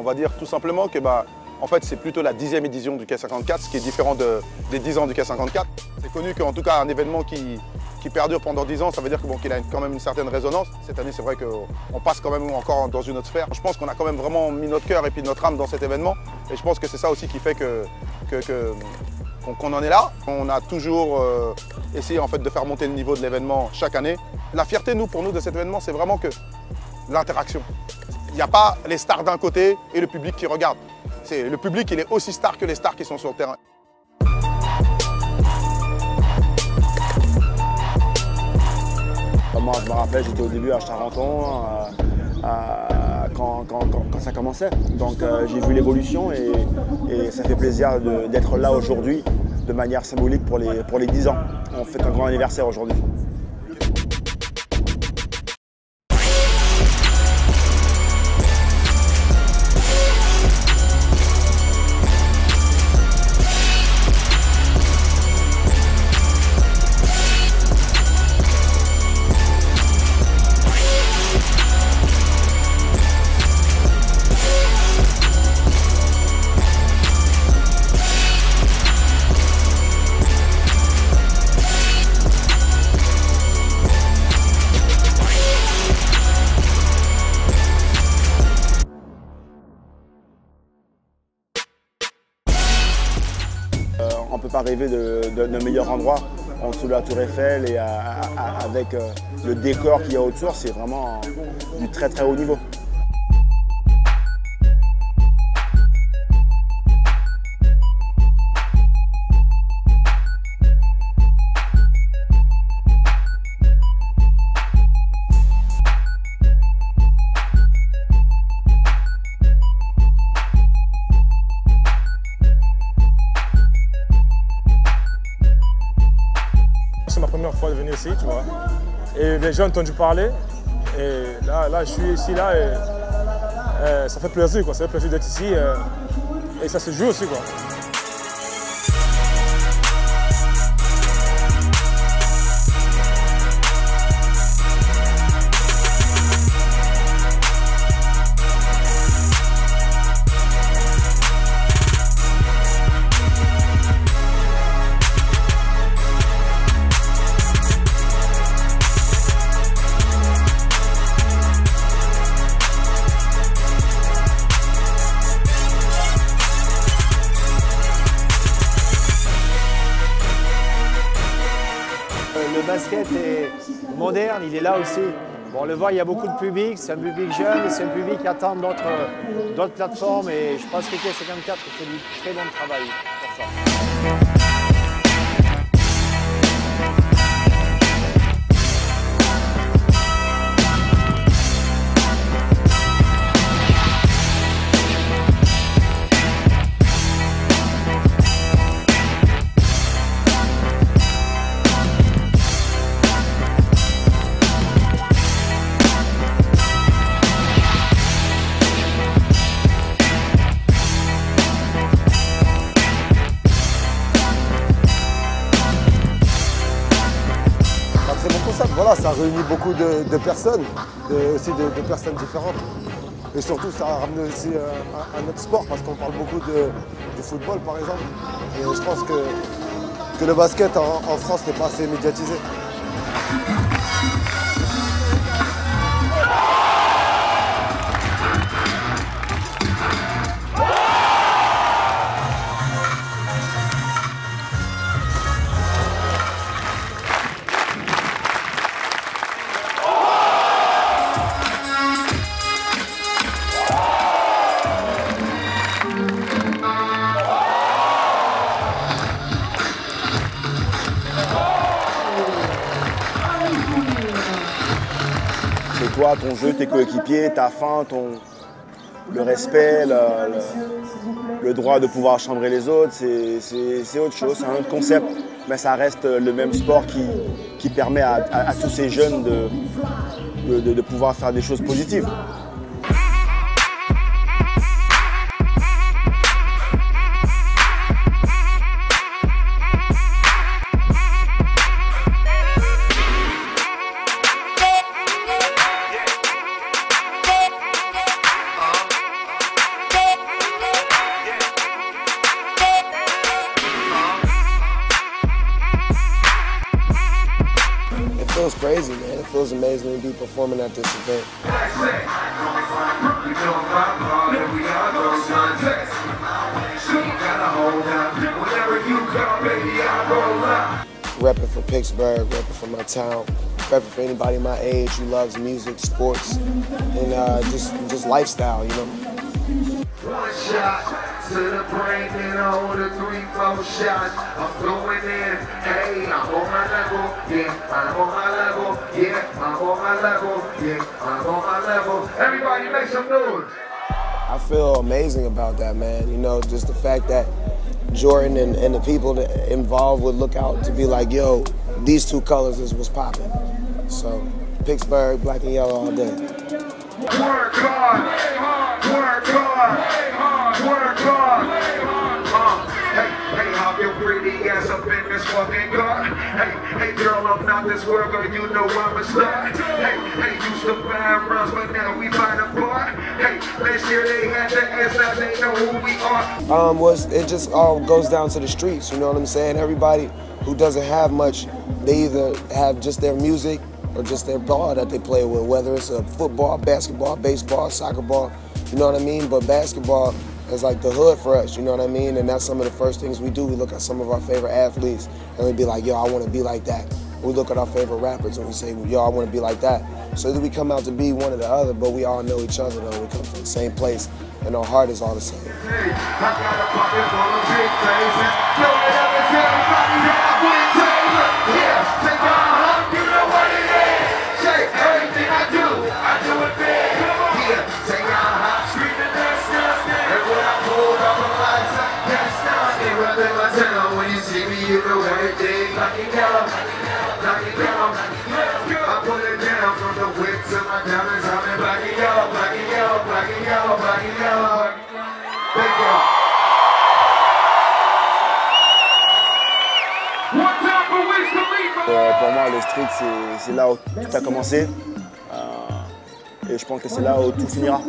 On va dire tout simplement que en fait, c'est plutôt la 10e édition du K54, ce qui est différent des 10 ans du K54. C'est connu qu'en tout cas, un événement qui perdure pendant 10 ans, ça veut dire qu'il a quand même une certaine résonance. Cette année, c'est vrai qu'on passe quand même encore dans une autre sphère. Je pense qu'on a quand même vraiment mis notre cœur et puis notre âme dans cet événement. Et je pense que c'est ça aussi qui fait qu'on en est là. On a toujours essayé en fait, de faire monter le niveau de l'événement chaque année. La fierté, pour nous, de cet événement, c'est vraiment que l'interaction. Il n'y a pas les stars d'un côté et le public qui regarde. Le public, il est aussi star que les stars qui sont sur le terrain. Moi, je me rappelle, j'étais au début à Charenton quand ça commençait. Donc j'ai vu l'évolution et ça fait plaisir d'être là aujourd'hui de manière symbolique pour les 10 ans. On fête un grand anniversaire aujourd'hui. On ne peut pas rêver d'un meilleur endroit en dessous de la Tour Eiffel et avec le décor qu'il y a autour, c'est vraiment du très très haut niveau. C'est ma première fois de venir ici, tu vois. Et les gens ont entendu parler. Et là, je suis ici, là, et ça fait plaisir, quoi. Ça fait plaisir d'être ici. Et ça se joue aussi, quoi. Le basket est moderne, il est là aussi. Bon, on le voit, il y a beaucoup de public, c'est un public jeune et c'est un public qui attend d'autres plateformes et je pense que K54 fait du très bon travail pour ça. C'est mon concept, voilà, ça réunit beaucoup de personnes, aussi de personnes différentes. Et surtout, ça a ramené aussi un autre sport, parce qu'on parle beaucoup du football, par exemple. Et je pense que le basket en France n'est pas assez médiatisé. C'est toi, ton jeu, tes coéquipiers, ta faim, le respect, le droit de pouvoir chambrer les autres, c'est autre chose, c'est un autre concept. Mais ça reste le même sport qui permet à tous ces jeunes de pouvoir faire des choses positives. feels crazy, man. It feels amazing to be performing at this event. Repping for Pittsburgh, repping for my town, repping for anybody my age who loves music, sports, and just lifestyle, you know. One shot to the brain, then on the 3-4 shots. I'm going in, hey, I'm on my level, yeah, I'm on my level, yeah, I'm on my level, yeah, I'm on my level. Everybody make some noise. I feel amazing about that, man. You know, just the fact that Jordan and the people that involved would look out to be like, yo, these two colors is what's popping. So, Pittsburgh, black and yellow all day. Work hard, work hard, work hard. Hey, hop your pretty ass up in this fucking car. Hey, girl, I'm not this world, but you know I'm a star. Hey, used to buy runs, but now we buy the bar. Hey, last year they had the ass, now they know who we are. It just all goes down to the streets, you know what I'm saying? Everybody who doesn't have much, they either have just their music or just their ball that they play with, whether it's a football, basketball, baseball, soccer ball, you know what I mean? But basketball is like the hood for us, you know what I mean? And that's some of the first things we do. We look at some of our favorite athletes and we be like, yo, I want to be like that. We look at our favorite rappers and we say, yo, I want to be like that. So that we come out to be one or the other, but we all know each other though. We come from the same place and our heart is all the same. Hey, I got a pocket full of big faces. Throw it up and tell everybody that I win Taylor. Yeah, take my heart, you know what it is. Say, everything I do it big. Yeah, take my heart, screaming that's nothing. And when I pull up a lights, that's nothing. Right in my town, when you see me, you know everything. Knock it down, knock it down. I put it down from the whip to my diamonds. I'm in black and yellow, black and yellow, black and yellow, black and yellow. Thank you. Pour moi, le street, c'est là où tout a commencé. Et je pense que c'est là où tout finira.